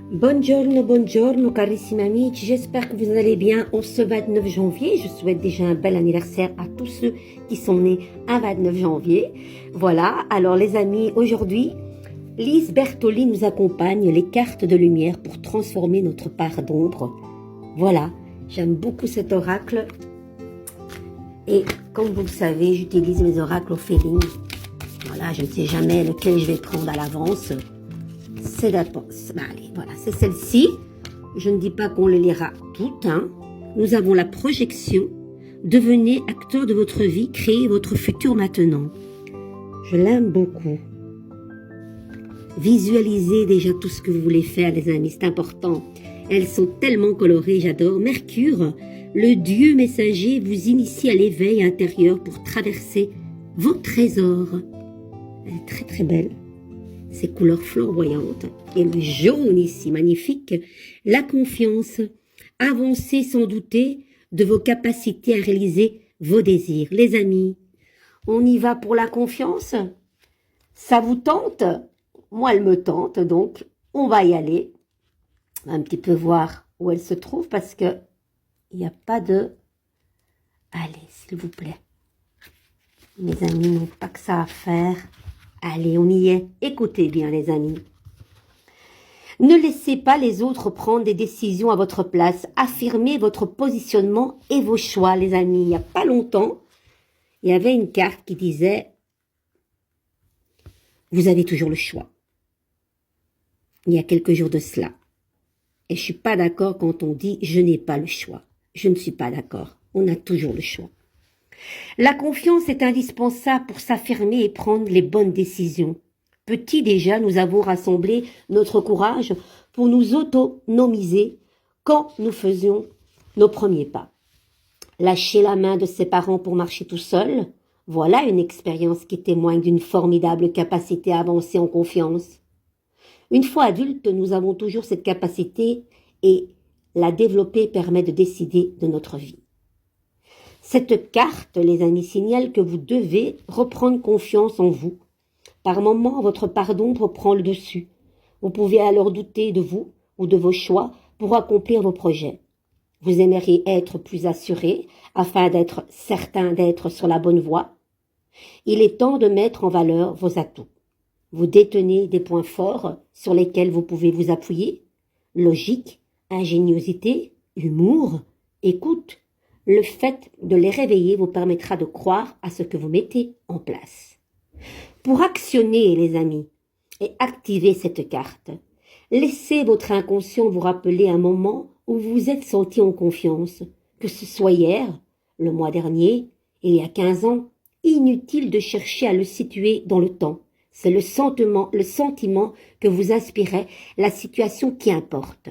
Buongiorno, buongiorno, carissimi amici, j'espère que vous allez bien en ce 29 janvier. Je souhaite déjà un bel anniversaire à tous ceux qui sont nés un 29 janvier. Voilà, alors les amis, aujourd'hui, Lise Bertoli nous accompagne les cartes de lumière pour transformer notre part d'ombre. Voilà, j'aime beaucoup cet oracle. Et comme vous le savez, j'utilise mes oracles au feeling. Voilà, je ne sais jamais lequel je vais prendre à l'avance. C'est allez, voilà, c'est celle-ci. Je ne dis pas qu'on les lira toutes. Hein. Nous avons la projection. Devenez acteur de votre vie, créez votre futur maintenant. Je l'aime beaucoup. Visualisez déjà tout ce que vous voulez faire, les amis, c'est important. Elles sont tellement colorées, j'adore. Mercure, le dieu messager, vous initie à l'éveil intérieur pour traverser vos trésors. Elle est très très belle. Ces couleurs flamboyantes. Et le jaune ici, magnifique. La confiance. Avancez sans douter de vos capacités à réaliser vos désirs. Les amis, on y va pour la confiance? Ça vous tente? Moi, elle me tente, donc on va y aller. On va un petit peu voir où elle se trouve parce que il n'y a pas de... Allez, s'il vous plaît. Mes amis n'ont pas que ça à faire. Allez, on y est. Écoutez bien, les amis. Ne laissez pas les autres prendre des décisions à votre place. Affirmez votre positionnement et vos choix, les amis. Il n'y a pas longtemps, il y avait une carte qui disait « Vous avez toujours le choix ». Il y a quelques jours de cela. Et je ne suis pas d'accord quand on dit « Je n'ai pas le choix ». Je ne suis pas d'accord. On a toujours le choix. La confiance est indispensable pour s'affirmer et prendre les bonnes décisions. Petit déjà, nous avons rassemblé notre courage pour nous autonomiser quand nous faisions nos premiers pas. Lâcher la main de ses parents pour marcher tout seul, voilà une expérience qui témoigne d'une formidable capacité à avancer en confiance. Une fois adultes, nous avons toujours cette capacité et la développer permet de décider de notre vie. Cette carte, les amis, signale que vous devez reprendre confiance en vous. Par moments, votre part d'ombre prend le dessus. Vous pouvez alors douter de vous ou de vos choix pour accomplir vos projets. Vous aimeriez être plus assuré afin d'être certain d'être sur la bonne voie. Il est temps de mettre en valeur vos atouts. Vous détenez des points forts sur lesquels vous pouvez vous appuyer. Logique, ingéniosité, humour, écoute. Le fait de les réveiller vous permettra de croire à ce que vous mettez en place. Pour actionner, les amis, et activer cette carte, laissez votre inconscient vous rappeler un moment où vous vous êtes senti en confiance, que ce soit hier, le mois dernier, il y a 15 ans, inutile de chercher à le situer dans le temps. C'est le sentiment que vous inspirez, la situation qui importe.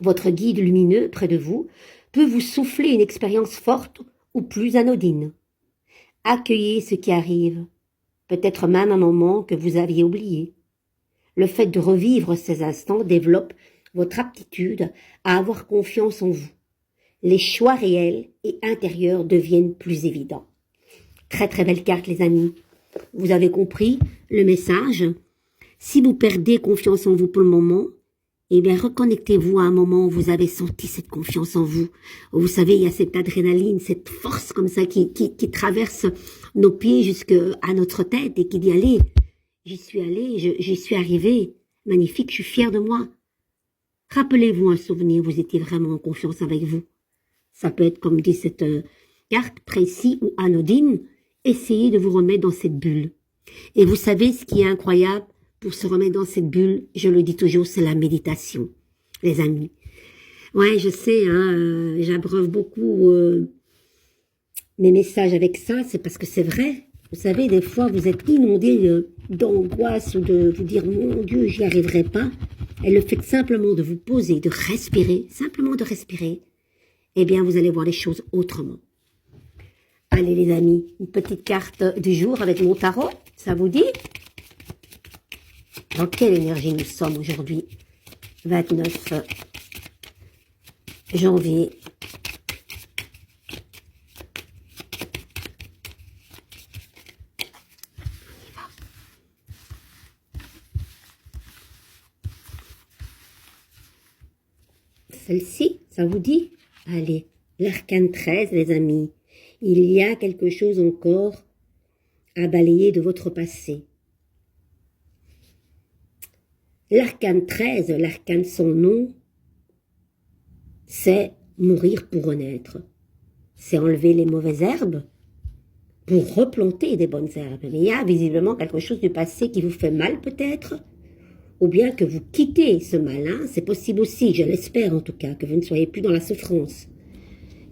Votre guide lumineux près de vous peut vous souffler une expérience forte ou plus anodine. Accueillez ce qui arrive, peut-être même un moment que vous aviez oublié. Le fait de revivre ces instants développe votre aptitude à avoir confiance en vous. Les choix réels et intérieurs deviennent plus évidents. Très très belle carte, les amis. Vous avez compris le message. Si vous perdez confiance en vous pour le moment, eh bien, reconnectez-vous à un moment où vous avez senti cette confiance en vous. Vous savez, il y a cette adrénaline, cette force comme ça qui traverse nos pieds jusqu'à notre tête et qui dit, allez, j'y suis allé, j'y suis arrivé. Magnifique, je suis fière de moi. Rappelez-vous un souvenir, vous étiez vraiment en confiance avec vous. Ça peut être, comme dit cette carte, précis ou anodine. Essayez de vous remettre dans cette bulle. Et vous savez ce qui est incroyable? Pour se remettre dans cette bulle, je le dis toujours, c'est la méditation, les amis. Ouais, je sais, hein, j'abreuve beaucoup mes messages avec ça, c'est parce que c'est vrai. Vous savez, des fois, vous êtes inondé d'angoisse ou de vous dire, mon Dieu, j'y arriverai pas. Et le fait simplement de vous poser, de respirer, simplement de respirer, eh bien, vous allez voir les choses autrement. Allez, les amis, une petite carte du jour avec mon tarot, ça vous dit? Dans quelle énergie nous sommes aujourd'hui? 29 janvier. celle-ci, ça vous dit? Allez, l'arcane 13, les amis. Il y a quelque chose encore à balayer de votre passé. L'arcane 13, l'arcane sans nom, c'est mourir pour renaître. C'est enlever les mauvaises herbes pour replanter des bonnes herbes. Mais il y a visiblement quelque chose du passé qui vous fait mal peut-être, ou bien que vous quittez ce mal. C'est possible aussi, je l'espère en tout cas, que vous ne soyez plus dans la souffrance.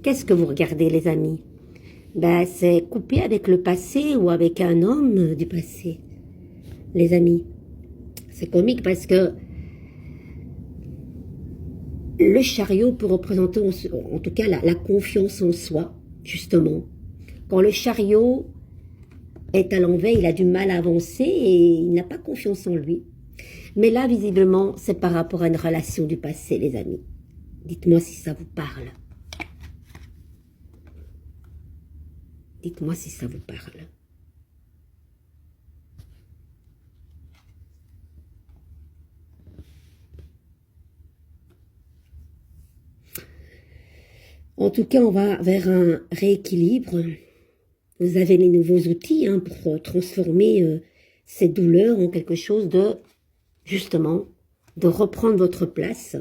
Qu'est-ce que vous regardez les amis? Ben, c'est couper avec le passé ou avec un homme du passé, les amis. C'est comique parce que le chariot peut représenter en tout cas la confiance en soi, justement. Quand le chariot est à l'envers, il a du mal à avancer et il n'a pas confiance en lui. Mais là, visiblement, c'est par rapport à une relation du passé, les amis. Dites-moi si ça vous parle. Dites-moi si ça vous parle. En tout cas, on va vers un rééquilibre. Vous avez les nouveaux outils pour transformer ces douleurs en quelque chose de, justement, de reprendre votre place,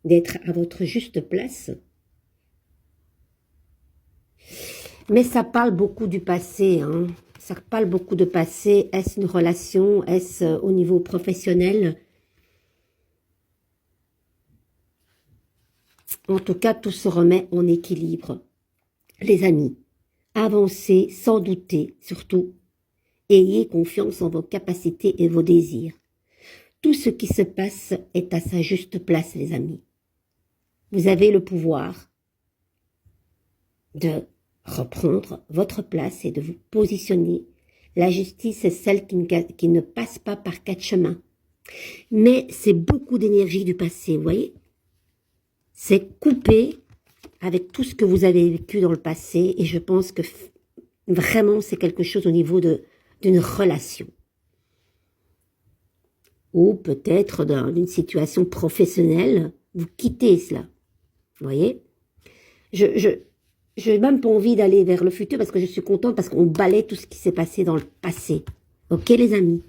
d'être à votre juste place. Mais ça parle beaucoup du passé, ça parle beaucoup de passé. Est-ce une relation? Est-ce au niveau professionnel? En tout cas, tout se remet en équilibre. Les amis, avancez sans douter, surtout. Ayez confiance en vos capacités et vos désirs. Tout ce qui se passe est à sa juste place, les amis. Vous avez le pouvoir de reprendre votre place et de vous positionner. La justice est celle qui ne passe pas par quatre chemins. Mais c'est beaucoup d'énergie du passé, vous voyez? C'est coupé avec tout ce que vous avez vécu dans le passé et je pense que vraiment c'est quelque chose au niveau d'une relation. Ou peut-être d'une situation professionnelle, vous quittez cela. Vous voyez? Je n'ai même pas envie d'aller vers le futur parce que je suis contente parce qu'on balaie tout ce qui s'est passé dans le passé. Ok les amis?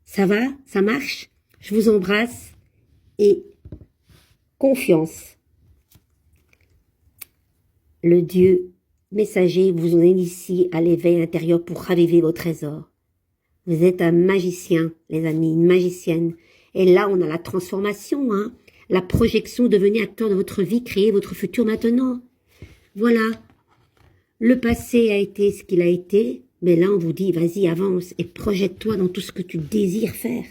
Ça va? Ça marche? Je vous embrasse et confiance. Le Dieu messager vous initie à l'éveil intérieur pour raviver vos trésors. Vous êtes un magicien, les amis, une magicienne. Et là, on a la transformation, la projection, devenez acteur de votre vie, créez votre futur maintenant. Voilà. Le passé a été ce qu'il a été, mais là, on vous dit, vas-y, avance et projette-toi dans tout ce que tu désires faire.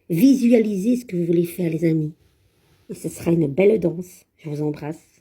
Visualisez ce que vous voulez faire, les amis. Et ce sera une belle danse. Je vous embrasse.